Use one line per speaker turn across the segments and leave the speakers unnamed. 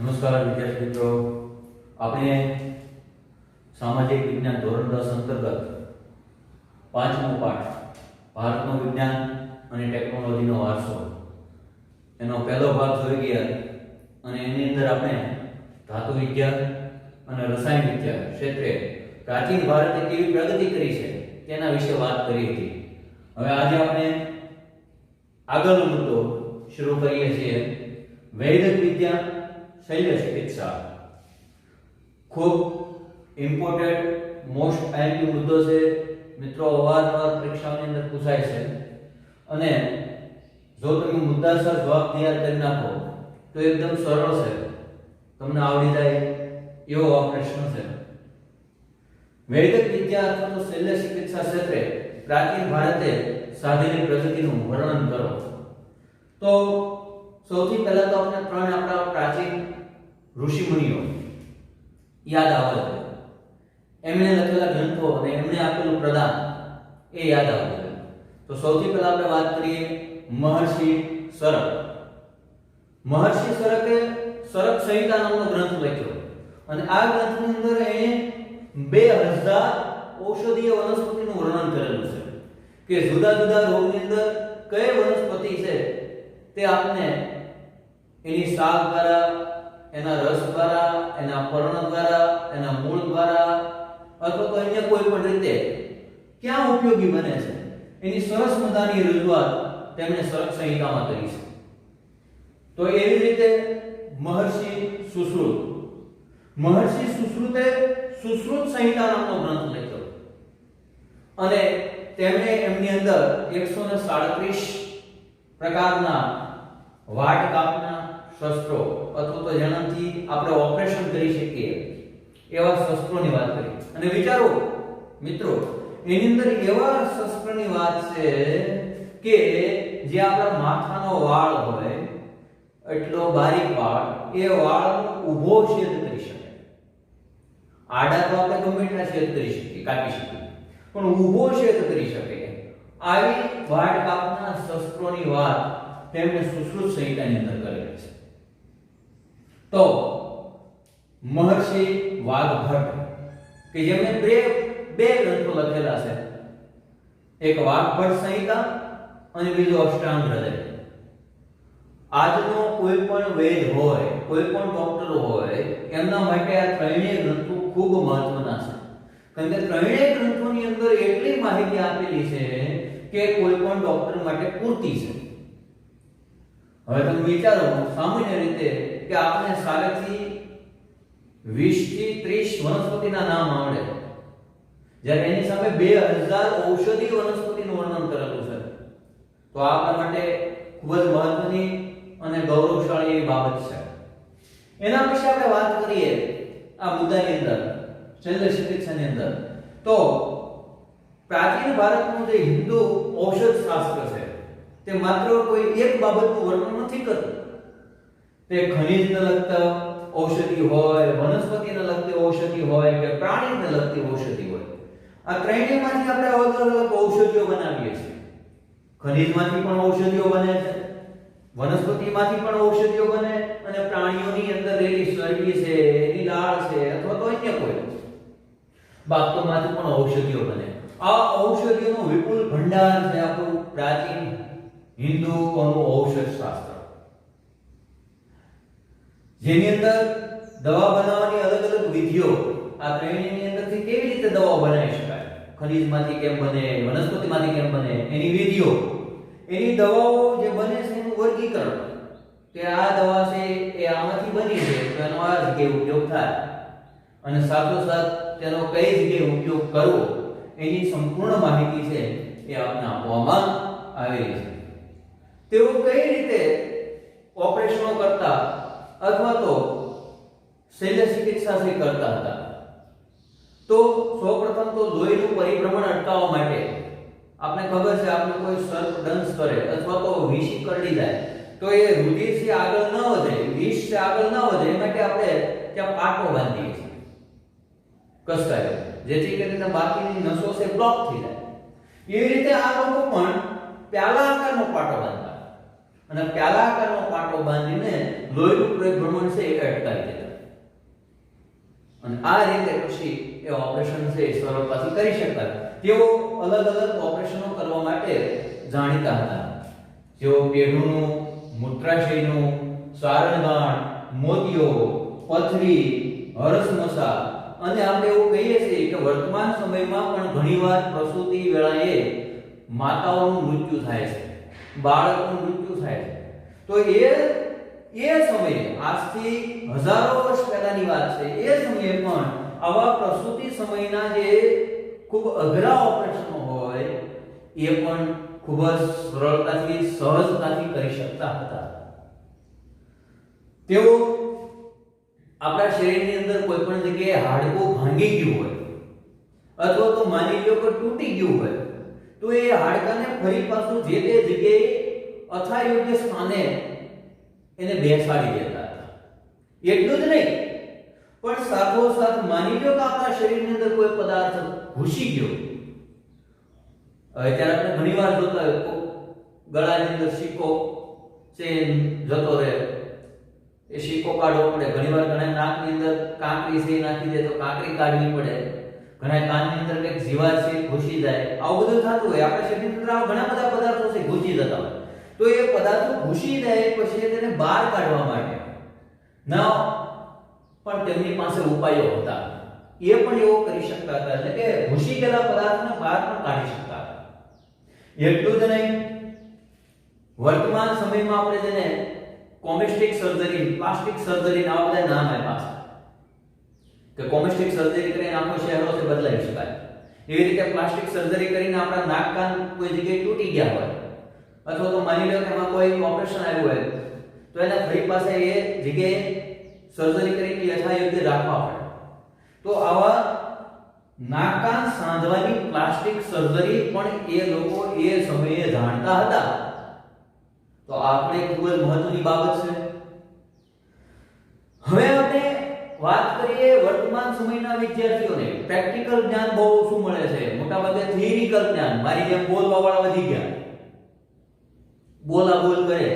નમસ્કાર વિદ્યાર્થી મિત્રો, આપણે સામાજિક વિજ્ઞાન ધોરણ 10 અંતર્ગત પાંચમો પાઠ ભારતનું વિજ્ઞાન અને ટેકનોલોજીનો વારસો એનો પહેલો ભાગ જોઈ ગયા અને એની અંદર આપણે ધાતુ વિજ્ઞાન અને રસાયણ વિજ્ઞાન ક્ષેત્રે પ્રાચીન ભારતે કેવી પ્રગતિ કરી છે તેના વિશે વાત કરી હતી. હવે આજે આપણે આગળનો મુદ્દો શરૂ કરીએ છીએ. વૈદિક વિજ્ઞાન, શલ્ય ચિકિત્સા ખૂબ ઇમ્પોર્ટન્ટ મોસ્ટ આઈએમપી મુદ્દો છે મિત્રો. અવારનવાર પરીક્ષાઓની અંદર પૂછાય છે અને જો તમે મુદ્દાસર જવાબ તૈયાર કરી નાખો તો એકદમ સરળ છે, તમને આવડી જાય એવો આ પ્રશ્ન છે. વૈદિક વિદ્યા અથવા તો શલ્ય ચિકિત્સા ક્ષેત્રે પ્રાચીન ભારતે સાધેલી પ્રગતિનું વર્ણન કરો. તો સૌથી પહેલા તો આપણે ત્રણ આપણા પ્રાચીન ઋષિ મુનિઓ યાદ આવે છે. એમણે લખેલા ગ્રંથો અને એમણે આપેલું પ્રદાન એ યાદ આવે છે. તો સૌથી પહેલા આપણે વાત કરીએ મહર્ષિ સરક. મહર્ષિ સરકે સરક સંહિતા નામનો ગ્રંથ લખ્યો અને આ ગ્રંથની અંદર એણે 2000 ઔષધીય વનસ્પતિનું વર્ણન કરેલું છે કે જુદા જુદા રોગની અંદર કઈ વનસ્પતિ છે તે આપને એની શાખ દ્વારા, એના રસ દ્વારા, એના પર્ણ દ્વારા, એના મૂળ દ્વારા અથવા તો અન્ય કોઈ પણ રીતે ક્યાં ઉપયોગી બને છે એની સરસ મજાની રજૂઆત તેમણે સરક સંહિતામાં કરી છે. તો એવી રીતે મહર્ષિ સુશ્રુત. મહર્ષિ સુશ્રુતે સુશ્રુત સંહિતા નામનો ગ્રંથ લખ્યો અને તેમણે એમની અંદર 137 પ્રકારના વાટ કાપના શસ્ત્રો અથવા તો જેનાથી આપણે ઓપરેશન કરી શકીએ એવા શસ્ત્રોની વાત કરી. અને વિચારો મિત્રો, એની અંદર એવા શસ્ત્રની વાત છે કે જે આપણા માથાનો વાળ હોય એટલો બારીક વાળ, એ વાળનો ઊભો છેદ કરી શકે. આડા તો આપણે ગમે એટલા છેદ કરી શકીએ, કાપી શકીએ, પણ ઊભો છેદ કરી શકે આવી વાટ કાપના શસ્ત્રોની વાત તેમણે સુશ્રુત સંહિતાની અંદર કરેલી છે. તો મહર્ષિ વાઘભટ્ટ કે જેમણે બે ગ્રંથો લખેલા છે, એક વાઘભટ્ટ સંહિતા અને બીજો અષ્ટાંગ હૃદય. આજનો કોઈ પણ વૈદ હોય, કોઈ પણ ડોક્ટર હોય, એમના માટે આ ત્રણેય ગ્રંથો ખૂબ મહત્વના છે. કારણ કે ત્રણેય ગ્રંથોની અંદર એટલી માહિતી આપેલી છે કે કોઈ પણ ડોક્ટર માટે પૂરતી છે. હવે તમે વિચારો, સામાન્ય રીતે કે આપણે સારાથી 20 થી 30 વનસ્પતિના નામ આવડે, જ્યારે એની સામે 2000 ઔષધીય વનસ્પતિનું વર્ણન કરેલું છે. તો આ આપણા માટે ખૂબ જ મહત્વની અને ગૌરવશાળી બાબત છે. એના વિશે આપણે વાત કરીએ આ મુદ્દાની અંદર, શલ્ય ચિકિત્સાની અંદર. તો પ્રાચીન ભારતનું જે હિન્દુ ઔષધ શાસ્ત્ર છે તે માત્ર કોઈ એક બાબતનું વર્ણન નથી કરતું. તે ખનિજને લગતા ઔષધિ હોય, વનસ્પતિને લગતી ઔષધિ હોય કે પ્રાણીને લગતી ઔષધિ હોય, આ ત્રણેયમાંથી આપણે અલગ અલગ ઔષધિઓ બનાવીએ છીએ. ખનિજમાંથી પણ ઔષધિઓ બને છે, વનસ્પતિમાંથી પણ ઔષધિઓ બને અને પ્રાણીઓની અંદર રહેલી ચરબી છે, એની લાળ છે અથવા તો અન્ય કોઈ બાબતોમાંથી પણ ઔષધિઓ બને. આ ઔષધિઓનો વિપુલ ભંડાર છે આપણું પ્રાચીન હિન્દુઓનું ઔષધ શાસ્ત્ર, જેની અંદર દવા બનાવવાની અલગ અલગ વિધિઓ, આ ત્રણેયની અંદરથી કેવી રીતે દવા બનાવી શકાય, ખનિજમાંથી કેમ બને, વનસ્પતિમાંથી કેમ બને, એની વિધિઓ, એની દવાઓ જે બને છે એનું વર્ગીકરણ, કે આ દવા છે એ આમાંથી બની છે તો એનો આ જગ્યાએ ઉપયોગ થાય અને સાથોસાથ તેનો કઈ જગ્યાએ ઉપયોગ કરવો એની સંપૂર્ણ માહિતી છે એ આપને આપવામાં આવેલી છે. તેઓ કઈ રીતે ઓપરેશનો કરતા અથવા તો શલ્ય ચિકિત્સા કરતા હતા. તો સૌપ્રથમ તો લોહીનું પરિભ્રમણ અટકાવવા માટે આપને ખબર છે, આપણે કોઈ સર્પ દંશ કરે અથવા તો વિષી કરડી જાય તો એ રુધિરથી આગળ ન વધે, વિષથી આગળ ન વધે એ માટે આપણે ત્યાં પાટો બાંધીએ છીએ કસકાય, જેથી કરીને બાકીની નસો છે બ્લોક થઈ જાય. એવી રીતે આ લોકો પણ પ્યાલા આકારનો પાટો બાંધતા અને પ્યાલા આકારનો પાટો બાંધીને લોહીનું પરિભ્રમણ છે એ અટકાવી દેતા. અને આ રીતે પછી એ ઓપરેશન છે એ સરળતાથી કરી શકાય. તેઓ અલગ અલગ ઓપરેશનો કરવા માટે જાણીતા હતા. જેઓ પેઢુનું, મૂત્રાશયનું, સારણગાણ, મોતિયો, પથરી, હરસમસા અને આપણે એવું કહીએ છીએ કે વર્તમાન સમયમાં પણ ઘણીવાર પ્રસૂતિ વેળાએ માતાઓનું મૃત્યુ થાય છે, બાળકનું મૃત્યુ થાય છે. તો એ સમયે આજથી હજારો વર્ષ પહેલાની વાત છે. એ સમયે પણ આવા પ્રસૂતિ સમયના જે ખૂબ અઘરા ઓપરેશનો હોય એ પણ ખૂબ જ સરળતાથી, સહજતાથી કરી શકતા હતા. તેઓ આપણા શરીરની અંદર કોઈ પણ જગ્યાએ હાડકું ભાંગી ગયું હોય અથવા તો માની લો કે તૂટી ગયું હોય તો એ હાડકાને ફરી પાછું જે તે જગ્યાએ અથાયોગ્ય સ્થાને એને બેસાડી દેતા હતા. એટલું જ નહીં, પણ સાથોસાથ માની લો કે આપણા શરીરની અંદર કોઈ પદાર્થ ઘૂસી ગયો. હવે ત્યારે આપણે ઘણીવાર જોતા હોય ગળાની અંદર સિક્કો ચેન જતો રહે, એ સિક્કો કાઢવો પડે. ઘણીવાર ઘણા નાકની અંદર કાંકરી છે નાખી દે તો કાંકરી કાઢવી પડે. ઘણા કાનની અંદર કંઈક જીવાત છે ઘૂસી જાય. આવું બધું થતું હોય. આપણા શરીરની અંદર આવા ઘણા બધા પદાર્થો છે ઘૂસી જતા હોય. તો એ પદાર્થો ઘૂસી જાય પછી તેને બહાર કાઢવા માટે ના પણ તેમની પાસે ઉપાયો હતા. એ પણ એવો કરી શકતા હતા, એટલે કે ઘૂસી ગયેલા પદાર્થને બહાર પણ કાઢી શકતા હતા. એટલું જ નહીં, વર્તમાન સમયમાં આપણે જેને કોમેસ્ટિક સર્જરી, પ્લાસ્ટિક સર્જરી આવા બધા નામ આપ્યા છે કે કોમેસ્ટિક સર્જરી કરીને આખો ચહેરો છે બદલાવી શકાય. એવી રીતે પ્લાસ્ટિક સર્જરી કરીને આપણા નાક કાન કોઈ જગ્યાએ તૂટી ગયા હોય અથવા તો માની લો કે એમાં કોઈ ઓપરેશન આવ્યું હોય તો એને ફરી પાસે એ જગ્યાએ સર્જરી કરીને યથાયોગ્ય રાખવા પડે. તો આવા નાક કાન સાંધવાની પ્લાસ્ટિક સર્જરી પણ એ લોકો એ સમયે જાણતા હતા. તો આપણે ખૂબ જ મહત્વની બાબત છે. હવે આપણે વાત કરીએ વર્તમાન સમયના વિદ્યાર્થીઓને. પ્રેક્ટિકલ જ્ઞાન બહુ ઓછું મળે છે. મોટાભાગે થિયરિકલ જ્ઞાન, મારી જેમ બોલવા વાળા વધી ગયા, બોલા બોલ કરે,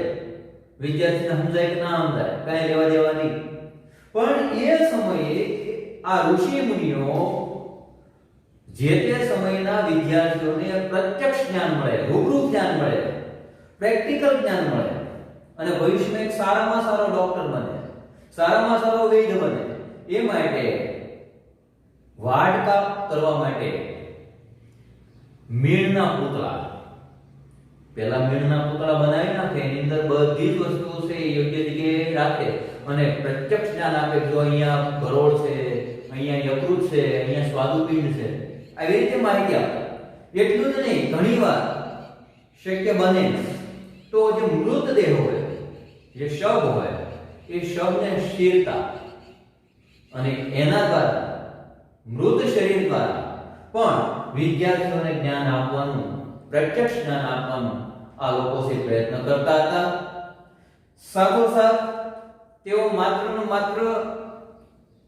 વિદ્યાર્થીને સમજાય કે ના સમજાય કાંઈ લેવા દેવા નહીં. પણ એ સમયે આ ઋષિ મુનિઓ જે તે સમયના વિદ્યાર્થીઓને પ્રત્યક્ષ જ્ઞાન મળે, રૂબરૂ જ્ઞાન મળે, પ્રેક્ટિકલ જ્ઞાન મળે અને ભવિષ્યમાં એક સારામાં સારો ડોક્ટર બને, સારામાં સારો વૈદ્ય બને. એ માટે વાડકા કરવા માટે મીણના પૂતળા, પહેલા મીણના પૂતળા બનાવી નાખે, એની અંદર બધી જ વસ્તુઓ છે એ યોગ્ય જગ્યાએ રાખે અને પ્રત્યક્ષ જ્ઞાન આપે. જો અહીંયા ગરોળ છે, અહીંયા યકૃત છે, અહીંયા સ્વાદુપિંડ છે, આવી રીતે માહિતી આપે. એટલું જ નહીં, ઘણીવાર શક્ય બને તો જે મૃતદેહ હોય, જે શવ હોય, એ શવને સ્થિરતા અને એના દ્વારા મૃત શરીર દ્વારા પણ વિદ્યાર્થીઓને જ્ઞાન આપવાનું, પ્રત્યક્ષ જ્ઞાન આપવાનું આ લોકો છે પ્રયત્ન કરતા હતા. સાથોસાથ તેઓ માત્ર ને માત્ર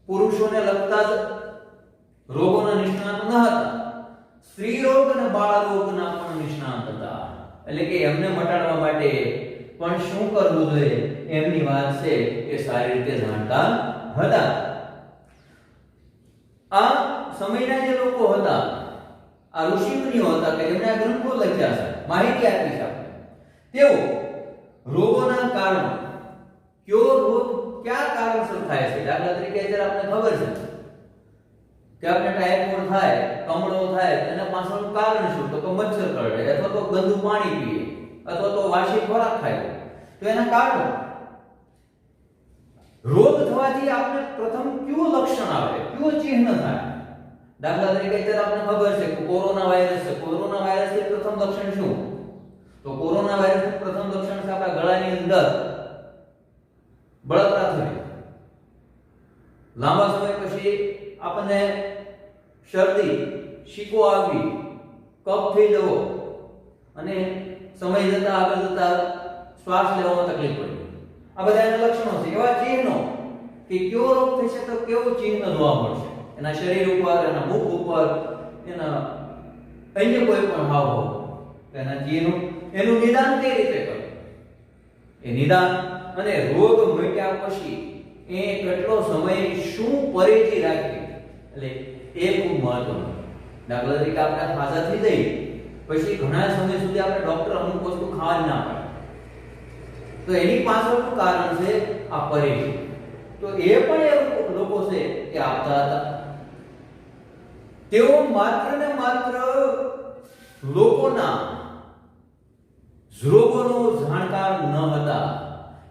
પુરુષોને લગતા જ રોગોના નિષ્ણાત ન હતા, સ્ત્રી રોગ અને બાળ રોગના પણ નિષ્ણાત હતા. એટલે કે એમને મટાડવા માટે પણ શું કરવું જોઈએ એમની વાત છે એ સારી રીતે જાણતા હતા. આ સમયના જે લોકો હતા, આ ઋષિમુનિઓ હતા કે જેમણે આ ગ્રંથો લખ્યા છે, માહિતી આપી છે, તેઓ રોગોના કારણો, કયો રોગ કયા કારણસર થાય છે. દાખલા તરીકે અત્યારે આપણે ખબર છે કે આપણે ટાઇફોઇડ થાય, કમળો થાય, એના પાછળનું કારણ શું? તો મચ્છર કરડે અથવા તો ગંદુ પાણી પીએ અથવા તો વાસી ખોરાક ખાય. તો એના કારણો, રોગ થવાથી આપણે પ્રથમ કયું લક્ષણ આવે, કયું ચિહ્ન થાય. દાખલા તરીકે અત્યારે આપણે ખબર છે કે કોરોના વાયરસ છે. કોરોના વાયરસનું પ્રથમ લક્ષણ શું? તો કોરોના વાયરસનું પ્રથમ લક્ષણ છે આપણા ગળાની અંદર બળતરા થવી, લાંબા સમય પછી આપણને શરદી, શીકો આવવી, કફ થઈ જવો અને સમય જતા આગળ જતા શ્વાસ લેવામાં તકલીફ પડે. આ બધા એના લક્ષણો છે. એવા ચિહ્નો કે કયો રોગ થશે તો કેવું ચિહ્ન જોવા મળશે એના શરીર ઉપર, એના મુખ ઉપર, એના અન્ય કોઈ પણ હાવભાવ, એના ચિહ્નો, એનું નિદાન કઈ રીતે કરવું. એ નિદાન અને રોગ મટ્યા પછી એ કેટલો સમય શું પરેજી રાખવી, એટલે એ ખૂબ મહત્વનું. દાખલા તરીકે આપણે સાજા થઈ જઈએ પછી ઘણા સમય સુધી આપણે ડોક્ટર અમુક વસ્તુ ખાવા જ ના પાડે, તો એની પાછળનું કારણ છે આ પરેજી. તો એ પણ એ લોકો છે એ આપતા હતા. તેઓ માત્ર ને માત્ર લોકોના રોગોનો જાણકાર ન હતા,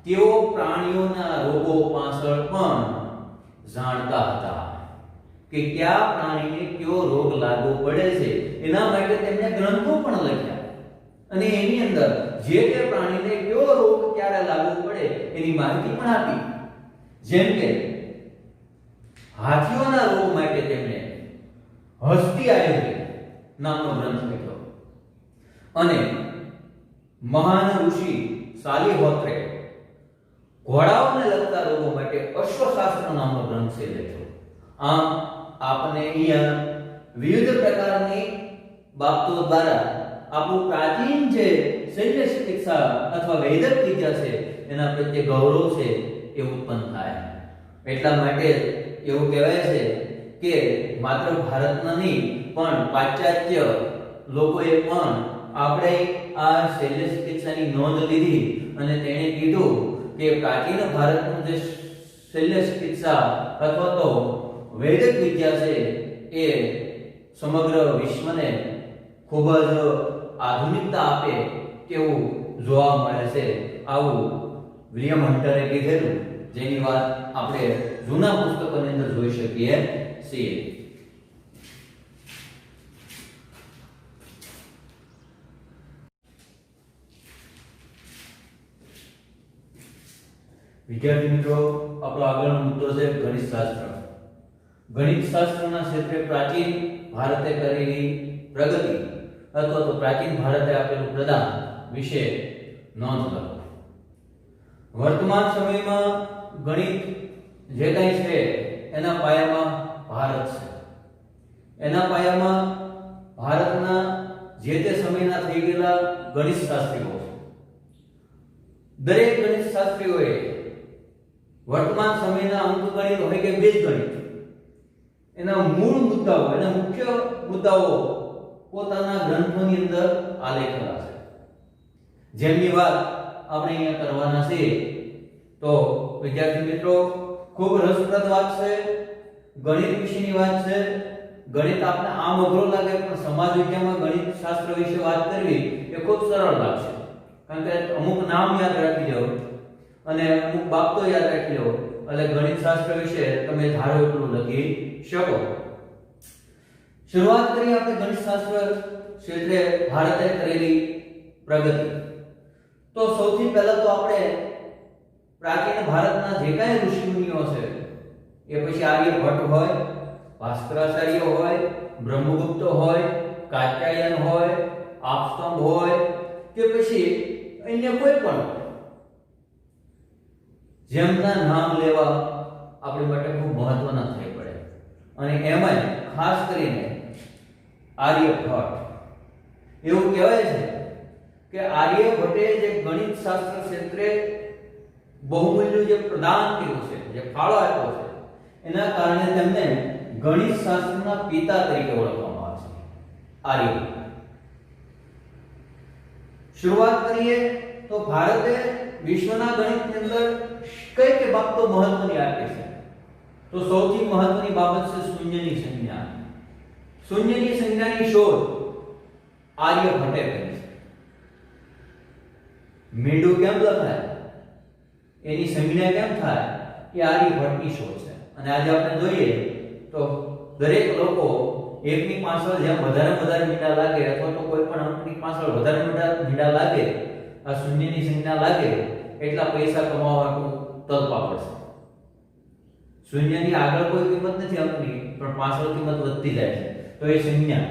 તેઓ પ્રાણીઓના રોગો પાછળ પણ જાણતા હતા કે કયા પ્રાણીને કયો રોગ લાગુ પડે છે. એના માટે તેમણે ગ્રંથો પણ લખ્યા અને એની અંદર જે તે પ્રાણીને કયો રોગ ક્યારે લાગુ પડે એની માહિતી પણ આપી. જેમ કે હાથીઓના રોગ માટે તેમણે હસ્તી આયુર્વેદ નામનો ગ્રંથ લખ્યો અને મહાન ઋષિ સાલિહોત્રે ઘોડાઓને લગતા રોગો માટે અશ્વશાસ્ત્ર નામનો ગ્રંથ લખ્યો. આમ આપને અહીંયા વિવિધ પ્રકારની બાબતો દ્વારા આપણું પ્રાચીન જે શલ્ય ચિકિત્સા અથવા વૈદક વિદ્યા છે એના પ્રત્યે ગૌરવ છે એ ઉત્પન્ન થાય. એટલા માટે એવું કહેવાય છે કે માત્ર ભારતના નહીં પણ પાશ્ચાત્ય લોકોએ પણ આપણે આ શલ્ય ચિકિત્સાની નોંધ લીધી અને તેણે કીધું કે પ્રાચીન ભારતનું જે શલ્ય ચિકિત્સા અથવા તો વૈદિક વિદ્યા છે એ સમગ્ર વિશ્વને ખૂબ જ આધુનિકતા આપે તેવું જોવા મળે છે. આવું વિલિયમ હન્ટરે કીધેલું, જેની વાત આપણે જૂના પુસ્તકોની અંદર જોઈ શકીએ છીએ. વિદ્યાર્થી મિત્રો, આપણો આગળનો મુદ્દો છે ગણિત શાસ્ત્ર. ગણિત શાસ્ત્રના ક્ષેત્રે પ્રાચીન ભારતે કરેલી પ્રગતિ અથવા તો પ્રાચીન ભારતે આપેલું પ્રદાન વિશે નોંધ કરો. વર્તમાન સમયમાં ગણિત જે કંઈ છે એના પાયામાં ભારત છે. એના પાયામાં ભારતના જે તે સમયના થઈ ગયેલા ગણિત શાસ્ત્રીઓ છે. દરેક ગણિત શાસ્ત્રીઓએ વર્તમાન સમયના અંકગણિત હોય કે બીજગણિત એના મૂળ મુદ્દાઓ, એના મુખ્ય મુદ્દાઓ પોતાના ગ્રંથોની અંદર આલેખેલા છે. જેમની વાત આપણે અહીંયા કરવાના છે. તો વિદ્યાર્થી મિત્રો, ખૂબ રસપ્રદ વાત છે, ગણિત વિશેની વાત છે. ગણિત આપને આમ અઘરો લાગે પણ સમાજ વિદ્યામાં ગણિત શાસ્ત્ર વિશે વાત કરવી એ ખૂબ સરળ લાગશે, કારણ કે અમુક નામ યાદ રાખી લો અને અમુક બાબતો યાદ રાખી લો એટલે ગણિત શાસ્ત્ર વિશે તમે ધારો એટલું લખી શકો. શરૂઆત કરીએ આપણે ગણિત શાસ્ત્ર ક્ષેત્રે ભારતે કરેલી પ્રગતિ. તો સૌથી પહેલા તો આપણે પ્રાચીન ભારતના જે કાંઈ ઋષિમુનિઓ છે એ પછી આર્યભટ્ટ હોય, ભાસ્કરાચાર્ય હોય, બ્રહ્મગુપ્ત હોય, કાત્યાયન હોય, આપસ્તંભ હોય કે પછી અન્ય કોઈ પણ જેમના નામ લેવા આપણી માટે ખૂબ મહત્વના થઈ પડે. અને એમાં ખાસ કરીને આર્યભટ્ટ, એવું કહેવાય છે કે આર્યભટ્ટે જે ગણિત શાસ્ત્ર ક્ષેત્રે બહુમૂલ્ય જે પ્રદાન કર્યું છે, જે ફાળો આપ્યો છે, એના કારણે તેમને ગણિત શાસ્ત્રના પિતા તરીકે ઓળખવામાં આવે છે, આર્યભટ્ટ. શરૂઆત કરીએ તો ભારતે વિશ્વના ગણિતની અંદર કઈ કઈ બાબતો મહત્વની આપી છે. તો સૌથી મહત્વની બાબત છે શૂન્યની સંજ્ઞા. શૂન્યની સંજ્ઞાની શોધ આર્યભટ્ટે કરી છે. મીંડું કેમ લખાય, એની સંજ્ઞા કેમ થાય, એ આર્યભટ્ટની શોધ છે. અને આજે આપણે જોઈએ તો દરેક લોકો એકની પાછળ જેમ વધારે મીંડા લાગે અથવા તો કોઈ પણ અંકની પાછળ વધારે મીંડા લાગે, આ શૂન્યની સંજ્ઞા લાગે એટલા પૈસા કમાવાનું તલપા પડશે. શૂન્યની આગળ કોઈ કિંમત નથી અંકની, પણ પાછળ કિંમત વધતી જાય છે. તો એ સંજ્ઞા.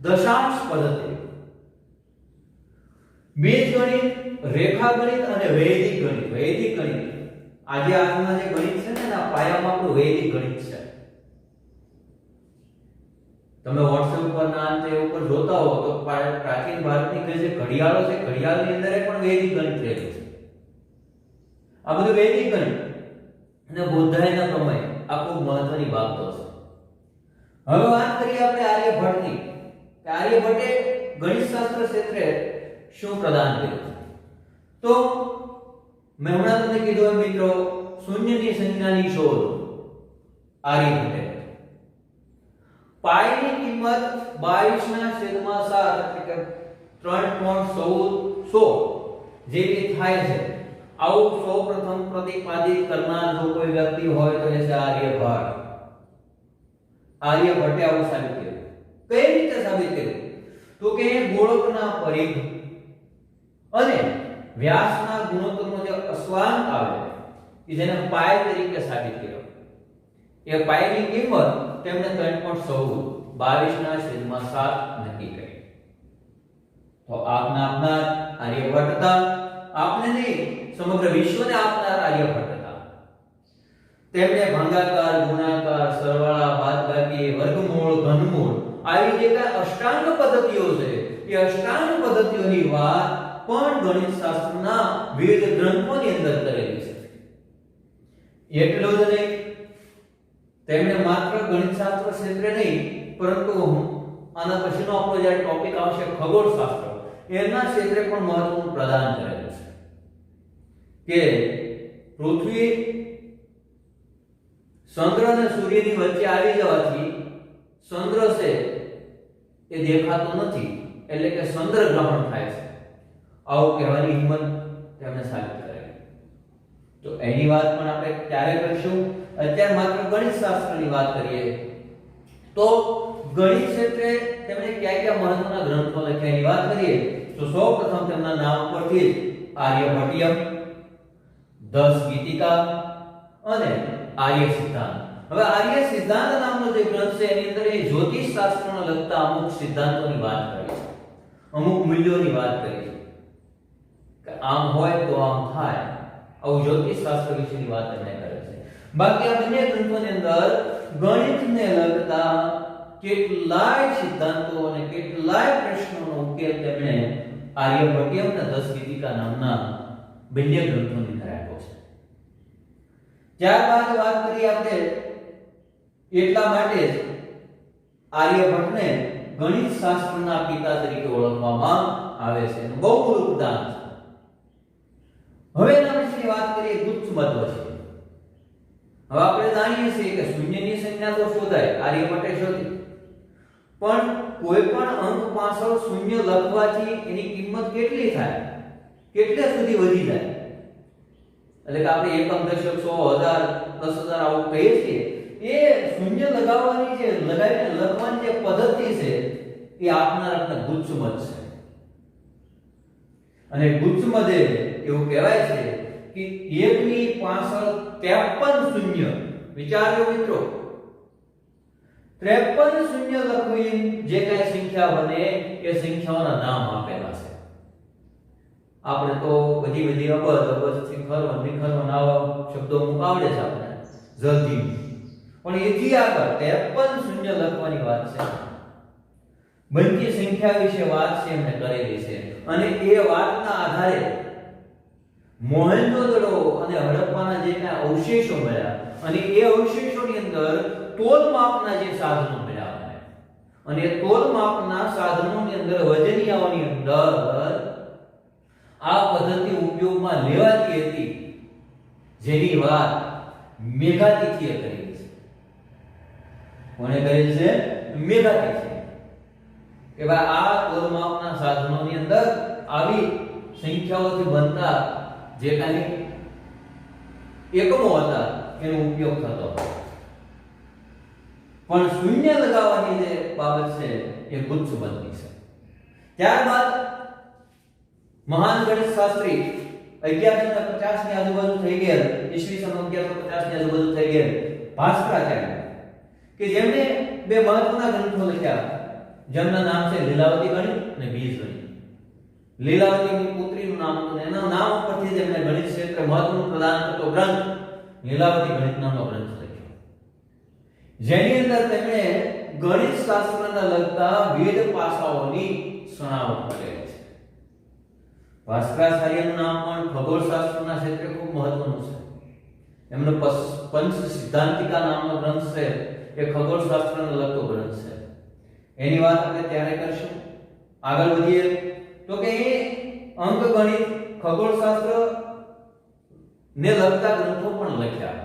દશાંશ પદ્ધતિ, બીજગણિત, રેખાગણિત અને વૈદિક ગણિત. વૈદિક ગણિત આજે આજના જે ગણિત છે ને એના પાયામાં આપણું વૈદિક ગણિત છે. તમે WhatsApp ઉપર ના અંતે ઉપર જોતા હો તો પ્રાચીન ભારતની જે ઘડિયાળો છે, ઘડિયાળની અંદર પણ વૈદિક ગણિત રહેલું છે. આ બધું વૈદિક ગણિત અને બૌદ્ધાયના પ્રમેય આ ખૂબ મહત્વની બાબતો છે. હવે વાત કરીએ આપણે આર્યભટ્ટની કે આર્યભટ્ટે ગણિતશાસ્ત્ર ક્ષેત્રે શું પ્રદાન કર્યું. તો મેં હમણાં તમને કીધું એમ મિત્રો, શૂન્યની સંજ્ઞાની શોધ આર્યભટ્ટે. પાઈની કિંમત 22/7 એટલે કે 3.14 જેવી થાય છે. આવું સૌપ્રથમ પ્રતિપાદિત કરનાર જો કોઈ વ્યક્તિ હોય તો એ છે આર્યભટ્ટ. આર્યભટ્ટે આવું સાબિત કર્યું. કઈ રીતે સાબિત કર્યું? તો કે ગોળકના પરિઘ અને વ્યાસના ગુણોત્તરનો જે અસ્વાંક આવે કે જેને પાઈ તરીકે સાબિત કર્યો. એ પાઈની કિંમત તેમણે 3.14 નક્કી કરી. તો આપનાર આર્યભટ્ટ હતા. આપને નહીં, સમગ્ર વિશ્વને આપનાર આર્યભટ્ટ હતા. તેમણે ભાગાકાર, ગુણાકાર, સરવાળા, બાદબાકી, વર્ગમૂળ, ઘનમૂળ આવી જે કાંઈ અષ્ટાંગ પદ્ધતિઓ છે એ અષ્ટાંગ પદ્ધતિઓની વાત પણ ગણિતશાસ્ત્રના વેદ ગ્રંથોની અંદર કરેલી છે. એટલું જ નહીં, તેમણે માત્ર ગણિતશાસ્ત્ર ક્ષેત્રે નહીં પરંતુ આના પછીનો આપણો જે ટોપિક આવશે ખગોળશાસ્ત્ર, એના ક્ષેત્રે પણ મહત્વનું પ્રદાન કરેલું છે કે પૃથ્વી ચંદ્ર અને સૂર્યની વચ્ચે આવી જવાથી ચંદ્ર છે એ દેખાતો નથી, એટલે કે ચંદ્ર ગ્રહણ થાય છે. આવું કહેવાની હિંમત તેમણે સાબિત કરેલી. તો એની વાત પણ આપણે ક્યારે કરીશું? અત્યારે માત્ર ગણિતશાસ્ત્રની વાત કરીએ તો ગણિત ક્ષેત્રે તેમણે કયા મહત્વના ગ્રંથો લખ્યા એની વાત કરીએ તો સૌપ્રથમ તેમના નામ પરથી જ આર્યભટ્ટિયમ, દસ ગીતિકા અને આર્ય સિદ્ધાંત. હવે આર્ય સિદ્ધાંત નામનો જે ગ્રંથ છે એની અંદર એ જ્યોતિષ શાસ્ત્રના લગતા અમુક સિદ્ધાંતોની વાત કરી છે, અમુક મૂલ્યોની વાત કરી છે કે આમ હોય તો આમ થાય, આવું જ્યોતિષ શાસ્ત્ર વિશેની વાત તેમણે કરે છે. બાકી આ બંને ગ્રંથોની અંદર ગણિતને લગતા કેટલાય સિદ્ધાંતો અને કેટલાય પ્રશ્નોનો ઉકેલ તેમણે આર્યભટ્ટિયમ અને દસ ગીતિકા નામના બંને ગ્રંથોની અંદર આપ્યો છે. ત્યારબાદ વાત કરીએ આપણે એટલા માટે જ આર્યભટ્ટને ગણિત શાસ્ત્રના પિતા તરીકે ઓળખવામાં આવે છે. બહુ મોટું પ્રદાન છે. હવે એના વિશે વાત કરીએ ગુચ્છ મત વિશે. હવે આપણે જાણીએ છીએ કે શૂન્યની સંજ્ઞા તો શોધાય, આર્યભટ્ટે શોધી, પણ કોઈ પણ અંક પાછળ શૂન્ય લખવાથી એની કિંમત કેટલી થાય, કેટલે સુધી વધી જાય, એટલે કે આપણે એકમ, દશક, 100, 1000, 10,000 આવું કહીએ છીએ, એ શૂન્ય લગાવવાની જે લગાવીને લખવાની જે પદ્ધતિ છે એ આપનાર આપણે ગુચ્છ મત છે. અને ગુચ્છ મતે એવું કહેવાય છે કે એકની પાછળ 53 શૂન્ય, વિચારજો મિત્રો, 53 શૂન્ય લખવી જે કઈ સંખ્યા બને એ સંખ્યાઓના નામ આપેલા છે. આપણે તો બધી અબજ શિખર નિખર આવા શબ્દો મુકાવડે છે આપણે જલ્દી, પણ એથી આગળ 53 શૂન્ય લખવાની વાત છે. બનતી સંખ્યા વિશે વાત છે એમણે કરેલી છે. અને એ વાતના આધારે મોહેન્જો-દડો અને હડપ્પાના જે કાંઈ અવશેષો મળ્યા અને એ અવશેષોની અંદર તોલ માપના જે સાધનો મળ્યા અને તોલ માપના સાધનોની અંદર વજનિયાઓની અંદર આ પદ્ધતિ ઉપયોગમાં લેવાતી હતી, જેની વાત મેઘાતિથિએ કરી છે. કોણે કરી છે? મેઘાતિથિએ. કે ભાઈ આ તોલ માપના સાધનોની અંદર આવી સંખ્યાઓથી બનતા જે કાંઈ એકમો હતા એનો ઉપયોગ થતો. પણ શૂન્ય લગાવવાની જે બાબત છે એ ગુચ્છ મતની છે. ત્યારબાદ મહાન ગણિત શાસ્ત્રી 1150 ની આજુબાજુ થઈ ગયા, ઈસવીસન 1150 ની આજુબાજુ થઈ ગયા ભાસ્કરાચાર્ય, કે જેમણે બે મહત્વના ગ્રંથો લખ્યા, જેમના નામ છે લીલાવતી ગણિત અને બીજગણિત. લીલાવતીની પુત્રીનું નામ હતું, એના નામ પરથી જેમણે ગણિત ક્ષેત્રે મહત્વનું પ્રદાન કરતો ગ્રંથ લીલાવતી ગણિત નામનો ગ્રંથ લખ્યો, જેની અંદર તેમણે ગણિત શાસ્ત્રના લગતા વેદ પાસાઓની સણાવટ કરેલી છે. ભાસ્કરાચાર્યનું નામ પણ ખગોળશાસ્ત્રના ક્ષેત્રે ખૂબ મહત્વનું છે. એમનો પંચ સિદ્ધાંતિકા નામનો ગ્રંથ છે એ ખગોળશાસ્ત્રને લગતો ગ્રંથ છે. એની વાત આપણે ત્યારે કરશું. આગળ વધીએ તો કે એ અંકગણિત ખગોળશાસ્ત્ર ને લગતા ગ્રંથો પણ લખ્યા.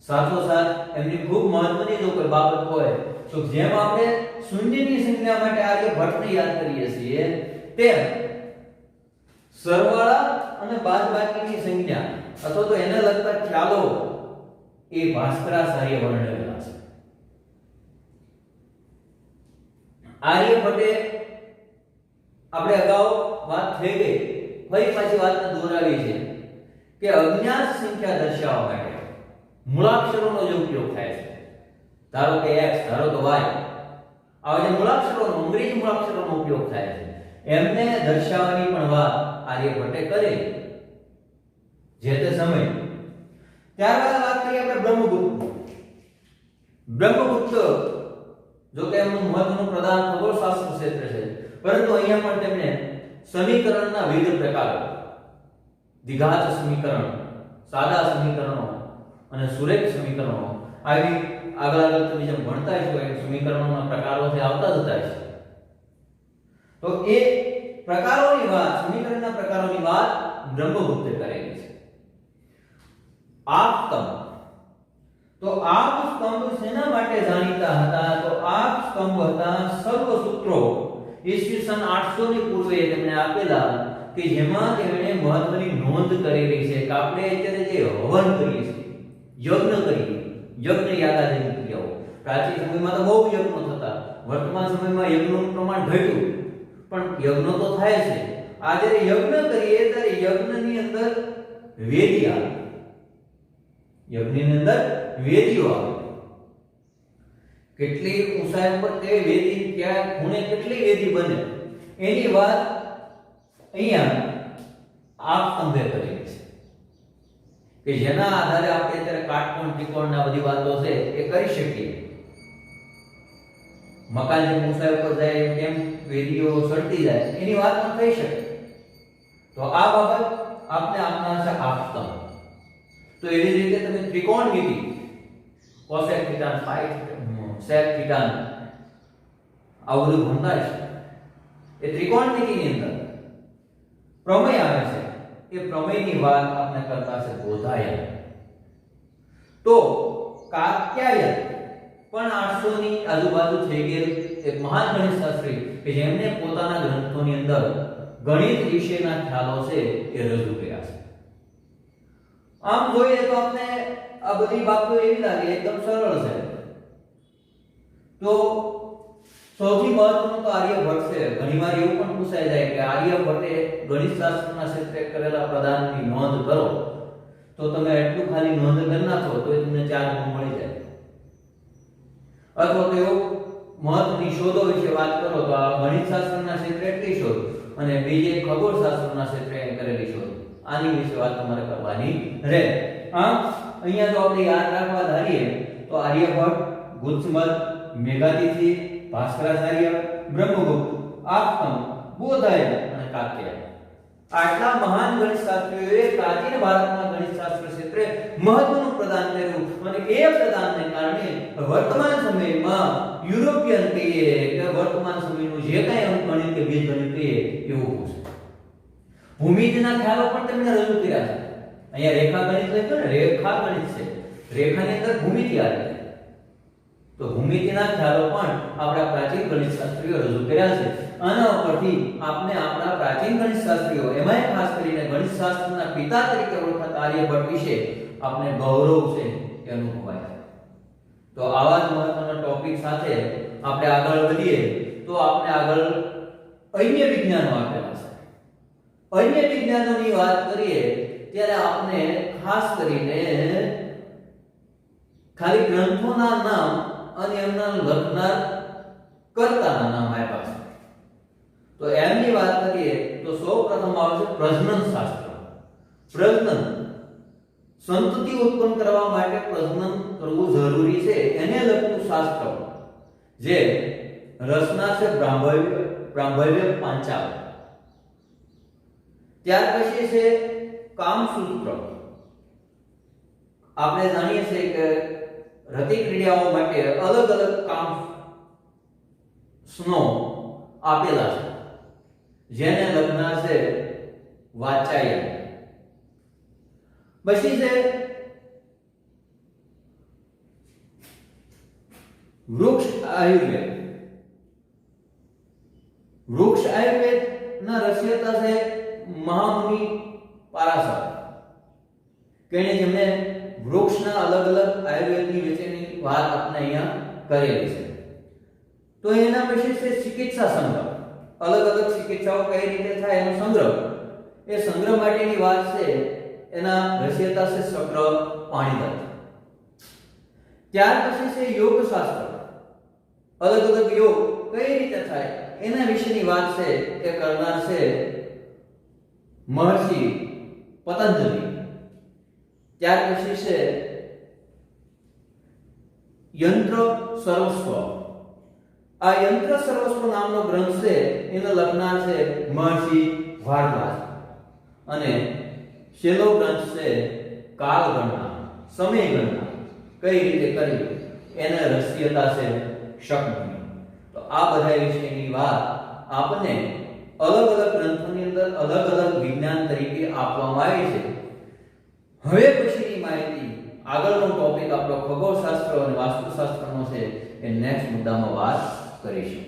સાથોસાથ એમની ખૂબ મહત્વની જો કોઈ બાબત હોય તો જેમ આપણે શૂન્યની સંજ્ઞા માટે આર્યભટ્ટને યાદ કરીએ છીએ તેમ સરવાળા અને બાદબાકીની સંજ્ઞા અથવા તો એને લગતા ખ્યાલો એ ભાસ્કરાચાર્ય વર્ણવેલા છે. આર્યભટ્ટે આપણે અગાઉ વાત થઈ ગઈ, ફરી પાછી વાતને દોહરાવી છે કે અજ્ઞાત સંખ્યા દર્શાવવા માટે મૂળાક્ષરોનો જે ઉપયોગ થાય છે, ધારો કે x, ધારો કે y, આવા જે મૂળાક્ષરોનો અંગ્રેજી મૂળાક્ષરોનો ઉપયોગ થાય છે એમને દર્શાવવાની પણ વાત આર્યભટ્ટે કરી જે તે સમય. ત્યારબાદ વાત કરીએ આપણે બ્રહ્મગુપ્ત. બ્રહ્મગુપ્ત જો કે એમનું મહત્વનું પ્રદાન ખગોળશાસ્ત્ર ક્ષેત્ર છે, પરંતુ અહીંયા પણ તેમણે સમીકરણના વિવિધ પ્રકારો, દ્વિઘાત સમીકરણ, સાદા સમીકરણો અને સુરેખ સમીકરણો, આવી આગળ તમે જેમ ભણતા છો એ સમીકરણોના પ્રકારો છે આવતા જતા છે. તો એ પ્રકારોની વાત, સમીકરણના પ્રકારોની વાત બ્રહ્મગુપ્તે કરેલી છે. આપસ્તંભ. તો આપસ્તંભ શેના માટે જાણીતા હતા? તો આપસ્તંભ હતા સર્વ સૂત્રો ઈસવીસન 800 ની પૂર્વે તેમણે આપેલા કે જેમાં તેમણે મહત્વની નોંધ કરેલી છે કે આપણે અત્યારે જે હવન કરીએ છીએ, યજ્ઞ કરીએ, યજ્ઞ યાગાદિની ક્રિયાઓ, પ્રાચીન સમયમાં તો બહુ યજ્ઞો થતા, વર્તમાન સમયમાં યજ્ઞનું પ્રમાણ ઘટ્યું, પણ યજ્ઞ તો થાય છે. આ જ્યારે યજ્ઞ કરીએ ત્યારે યજ્ઞની અંદર વેદી આવે, યજ્ઞની અંદર વેદીઓ આવે. કેટલી ઊંચાઈ પર તે વેદી, ક્યાં ખૂણે કેટલી વેદી બને એની વાત અહીંયા આપસ્તંભે કરેલી છે કે જેના આધારે આપણે અત્યારે કાટકોણ, ત્રિકોણના બધી વાતો છે એ કરી શકીએ. મકાન જે ઊંચાઈ પર જાય કેમ વેદીઓ ચડતી જાય એની વાત પણ થઈ શકે. તો આ બાબત આપણે આપના છે આપસ્તંભ. તો એવી રીતે તમે ત્રિકોણમિતિ, cosec theta, sine sec theta, આ બધું ભણતા છે. એ ત્રિકોણમિતિની અંદર પ્રમેય આવે છે, એ પ્રમેયની વાત આપણે કરતા છે બોધાયન. તો કાત્યાયન પણ 800 ની આજુબાજુ થઈ ગયેલ એક મહાન ગણિતશાસ્ત્રી કે જેમને પોતાના ગ્રંથોની અંદર ગણિત વિશેના ખ્યાલો છે એ રજૂ કર્યા છે. આમ જોઈએ તો આપણે આ બધી બાબતો એવી લાગે એકદમ સરળ છે. તો સૌથી મહત્વનું તો આર્યભટ્ટ છે. ઘણીવાર એવું પણ પૂછાય જાય કે આર્યભટ્ટે ગણિતશાસ્ત્રના ક્ષેત્રે કરેલા પ્રદાનની નોંધ કરો, તો તમે એટલું ખાલી નોંધ કરી નાખો તો તમને 4 ગુણ મળી જાય. અથવા તો એવું મહત્વની શોધો વિશે વાત કરો તો આ ગણિતશાસ્ત્રના ક્ષેત્રે એટલી શોધ અને બીજે ખગોળશાસ્ત્રના ક્ષેત્રે કરેલી શોધ, આની વિશે વાત તમારે કરવાની રહે. આમ અહીંયા જો આપણે યાદ રાખવા ધારીએ તો આર્યભટ્ટ, ગુપ્તમત, મેઘાતિથિ, ભાસ્કરાચાર્ય, બ્રહ્મગુપ્ત, આપસ્તંભ, બોધાયન અને કાત્યાયન, આટલા મહાન ગણિતશાસ્ત્રીઓએ પ્રાચીન ભારતના ગણિતશાસ્ત્ર ક્ષેત્રે મહત્વનું પ્રદાન કર્યું અને એ પ્રદાનને કારણે વર્તમાન સમયમાં યુરોપિયન કહીએ કે વર્તમાન સમયનું જે કાંઈ અંકગણિત કે બીજગણિત કહીએ એવું છે. ભૂમિતિના ખ્યાલો પણ તેમણે રજૂ કર્યા છે. અહીંયા રેખાગણિત લખ્યું ને, રેખાગણિત છે, રેખાની અંદર ભૂમિતિ આવે છે. તો ભૂમિતિના ખ્યાલો પણ આપણા પ્રાચીન ગણિતશાસ્ત્રીઓ રજૂ કર્યા છે. આના ઉપરથી આપણે આપણા પ્રાચીન ગણિતશાસ્ત્રીઓ, એમાંય ખાસ કરીને ગણિતશાસ્ત્રના પિતા તરીકે ઓળખાતા આર્યભટ્ટ વિશે આપણે ગૌરવ છે એ અનુભવાય. તો આવા જ મહત્વના ટોપિક સાથે આપણે આગળ વધીએ તો આપણે આગળ અન્ય વિજ્ઞાનો આપેલા છે. અન્ય વિજ્ઞાનોની વાત કરીએ ત્યારે આપણે ખાસ કરીને ખાલી ગ્રંથોના નામ અને એમના લખનાર કર્તાના નામ આપ્યા છે. તો એમની વાત કરીએ તો સૌપ્રથમ આવશે પ્રજનન શાસ્ત્ર. પ્રજનન, સંતતિ ઉત્પન્ન કરવા માટે પ્રજનન કરવું જરૂરી છે એને લગતું શાસ્ત્ર જે રચના છે બ્રાહ્મણ્ય પાંચાલ. ત્યાર પછી છે કામસૂત્ર. આપણે જાણીએ છીએ કે રતિ ક્રિયાઓ માટે અલગ અલગ કામ સ્નો આપેલા છે, જેને લગ્ન છે વાચાયન. પછી છે વૃક્ષ આયુર્વેદ. વૃક્ષ આયુર્વેદ ના રચયિતા છે મહામુનિ પારાશર, કે જેમણે વૃક્ષના અલગ અલગ આયુર્વેદની વિશેની વાત આપણે અહીંયા કરેલી છે. તો એના પછી છે ચિકિત્સા સંગ્રહ. અલગ અલગ ચિકિત્સાઓ કઈ રીતે થાય એનો સંગ્રહ. એ સંગ્રહ માટેની વાત છે એના રચયિતા છે શક્ર પાણીદત્ત. ત્યાર પછી છે યોગ શાસ્ત્ર. અલગ અલગ યોગ કઈ રીતે થાય એના વિશેની વાત છે એ કરનાર છે મહર્ષિ પતંજલિ. ત્યાર પછી છે યંત્ર સર્વસ્વ. આ યંત્ર સર્વસ્વ નામનો ગ્રંથ છે એનો લખનાર છે મહર્ષિ ભારદ્વાજ. અને છેલ્લો ગ્રંથ છે કાલગણના, સમય ગણના કઈ રીતે કરવી એને રચયિતા છે શકમુનિ. તો આ બધા વિશેની વાત આપને અલગ અલગ ગ્રંથોની અંદર અલગ અલગ વિજ્ઞાન તરીકે આપવામાં આવી છે. હવે પછીની માહિતી, આગળનો ટોપિક આપણો ખગોળશાસ્ત્ર અને વાસ્તુશાસ્ત્રનો છે, એ નેક્સ્ટ મુદ્દામાં વાત કરીશું.